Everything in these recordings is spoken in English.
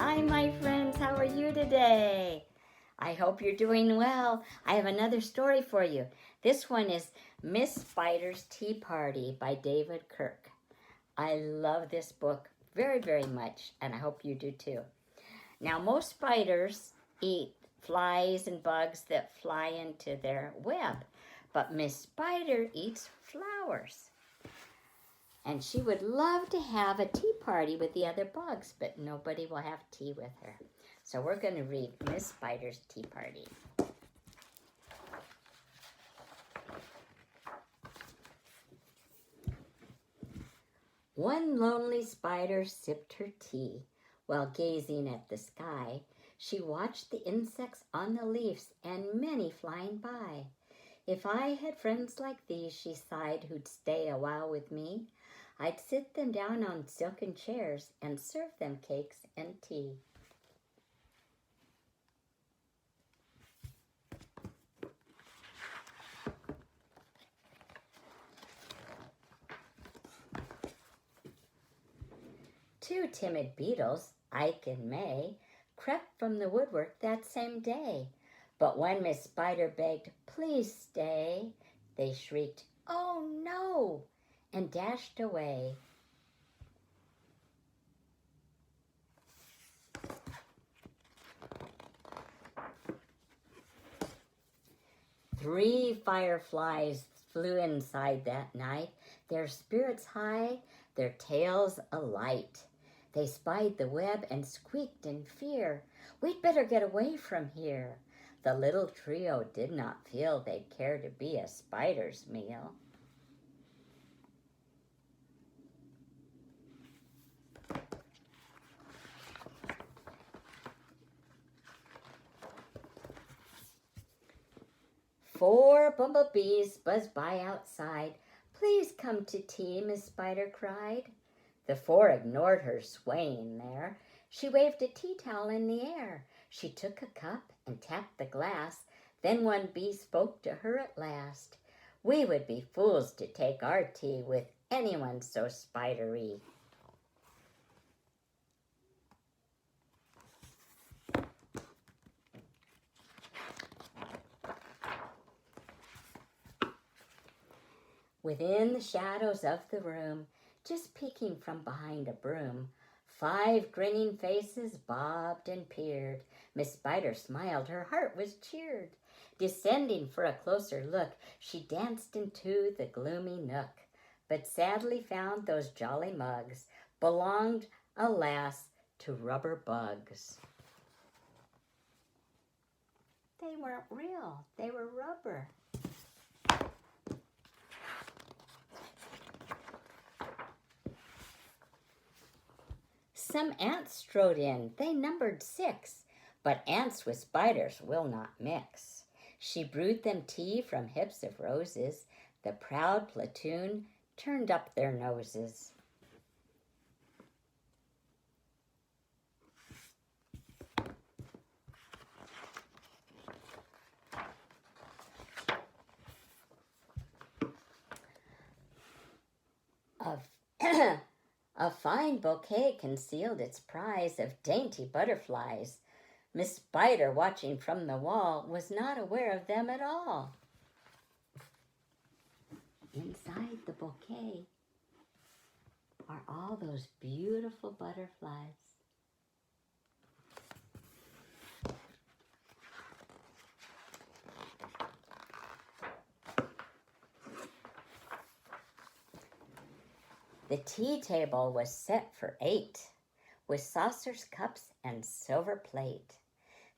Hi, my friends. How are you today? I hope you're doing well. I have another story for you. This one is Miss Spider's Tea Party by David Kirk. I love this book very, very much, and I hope you do too. Now, most spiders eat flies and bugs that fly into their web, but Miss Spider eats flowers. And she would love to have a tea party with the other bugs, but nobody will have tea with her. So we're going to read Miss Spider's Tea Party. One lonely spider sipped her tea while gazing at the sky. She watched the insects on the leaves and many flying by. If I had friends like these, she sighed, who'd stay a while with me, I'd sit them down on silken chairs and serve them cakes and tea. Two timid beetles, Ike and May, crept from the woodwork that same day. But when Miss Spider begged, "Please stay," they shrieked, "Oh, no!" and dashed away. Three fireflies flew inside that night, their spirits high, their tails alight. They spied the web and squeaked in fear, "We'd better get away from here." The little trio did not feel they'd care to be a spider's meal. Four bumblebees buzzed by outside. "Please come to tea," Miss Spider cried. The four ignored her, swaying there. She waved a tea towel in the air. She took a cup and tapped the glass. Then one bee spoke to her at last. "We would be fools to take our tea with anyone so spidery." Within the shadows of the room, just peeking from behind a broom, five grinning faces bobbed and peered. Miss Spider smiled, her heart was cheered. Descending for a closer look, she danced into the gloomy nook, but sadly found those jolly mugs belonged, alas, to rubber bugs. They weren't real, they were rubber. Some ants strode in, they numbered 6, but ants with spiders will not mix. She brewed them tea from hips of roses. The proud platoon turned up their noses. A fine bouquet concealed its prize of dainty butterflies. Miss Spider, watching from the wall, was not aware of them at all. Inside the bouquet are all those beautiful butterflies. The tea table was set for 8, with saucers, cups, and silver plate.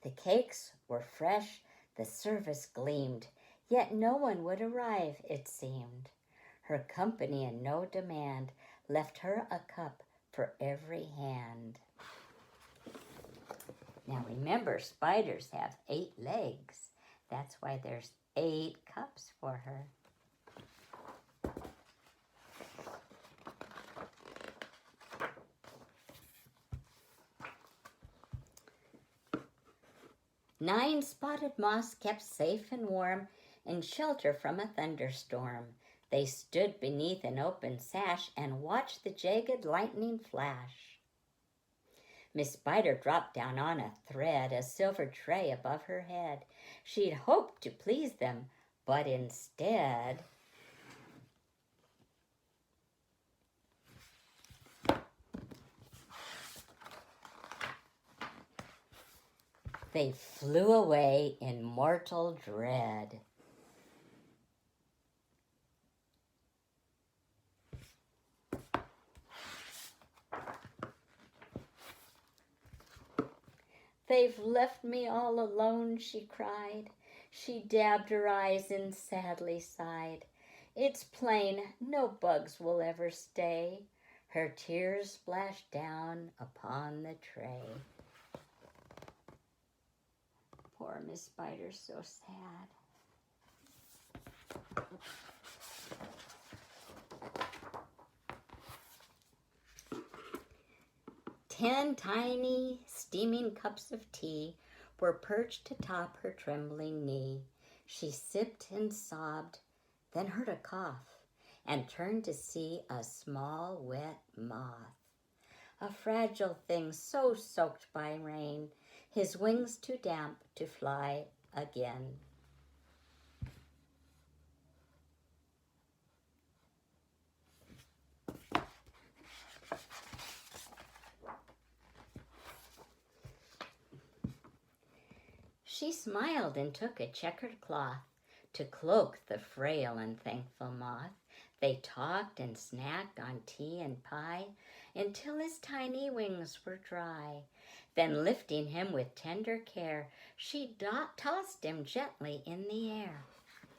The cakes were fresh, the service gleamed, yet no one would arrive, it seemed. Her company and no demand left her a cup for every hand. Now remember, spiders have 8 legs. That's why there's 8 cups for her. Nine spotted moths kept safe and warm in shelter from a thunderstorm. They stood beneath an open sash and watched the jagged lightning flash. Miss Spider dropped down on a thread, a silver tray above her head. She'd hoped to please them, but instead they flew away in mortal dread. They've left me all alone, she cried. She dabbed her eyes and sadly sighed. It's plain no bugs will ever stay. Her tears splashed down upon the tray. Poor Miss Spider's so sad. 10 tiny steaming cups of tea were perched atop her trembling knee. She sipped and sobbed, then heard a cough, and turned to see a small wet moth. A fragile thing so soaked by rain, his wings too damp to fly again. She smiled and took a checkered cloth to cloak the frail and thankful moth. They talked and snacked on tea and pie until his tiny wings were dry. Then lifting him with tender care, she tossed him gently in the air.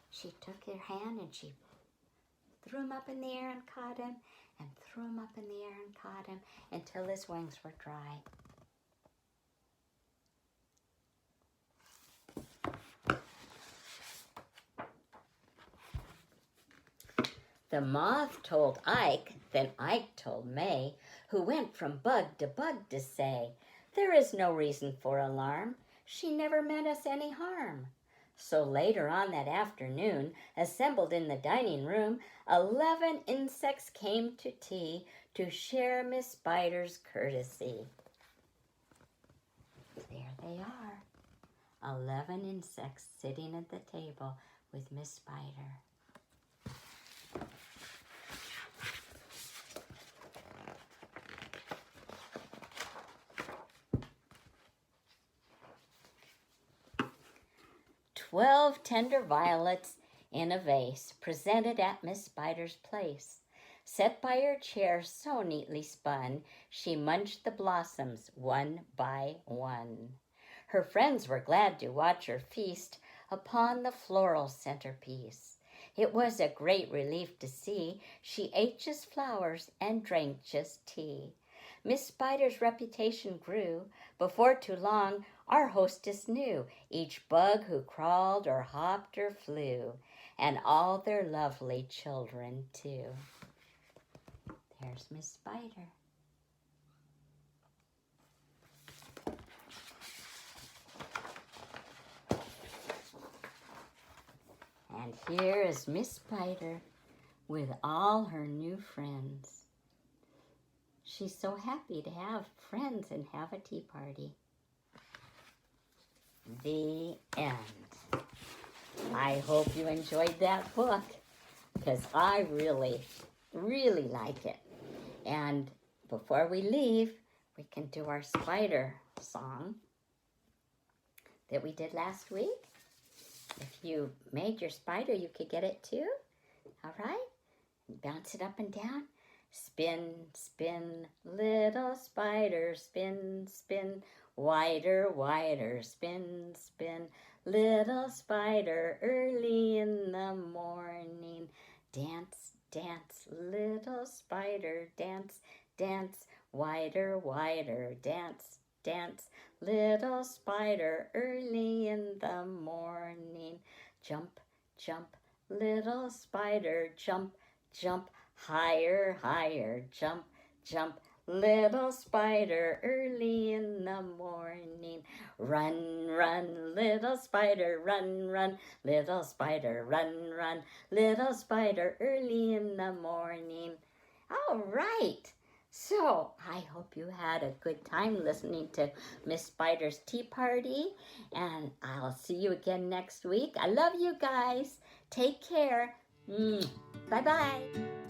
She took her hand and she threw him up in the air and caught him, and threw him up in the air and caught him until his wings were dry. The moth told Ike, then Ike told May, who went from bug to say, there is no reason for alarm. She never meant us any harm. So later on that afternoon, assembled in the dining room, 11 insects came to tea to share Miss Spider's courtesy. There they are, 11 insects sitting at the table with Miss Spider. "12 tender violets in a vase, presented at Miss Spider's place. Set by her chair so neatly spun, she munched the blossoms one by one. Her friends were glad to watch her feast upon the floral centerpiece. It was a great relief to see she ate just flowers and drank just tea. Miss Spider's reputation grew. Before too long, our hostess knew each bug who crawled or hopped or flew, and all their lovely children, too." There's Miss Spider. And here is Miss Spider with all her new friends. She's so happy to have friends and have a tea party. The end. I hope you enjoyed that book, because I really, really like it. And before we leave, we can do our spider song that we did last week. If you made your spider, you could get it too. All right? Bounce it up and down. Spin, spin, little spider, spin, spin, wider, wider, spin, spin, little spider, early in the morning. Dance, dance, little spider, dance, dance, wider, wider, dance, dance, little spider, early in the morning. Jump, jump, little spider, jump, jump, higher, higher, jump, jump, little spider, early in the morning. Run, run, little spider, run, run, little spider, run, run, little spider, early in the morning. All right. So, I hope you had a good time listening to Miss Spider's Tea Party, and I'll see you again next week. I love you guys. Take care. Bye-bye.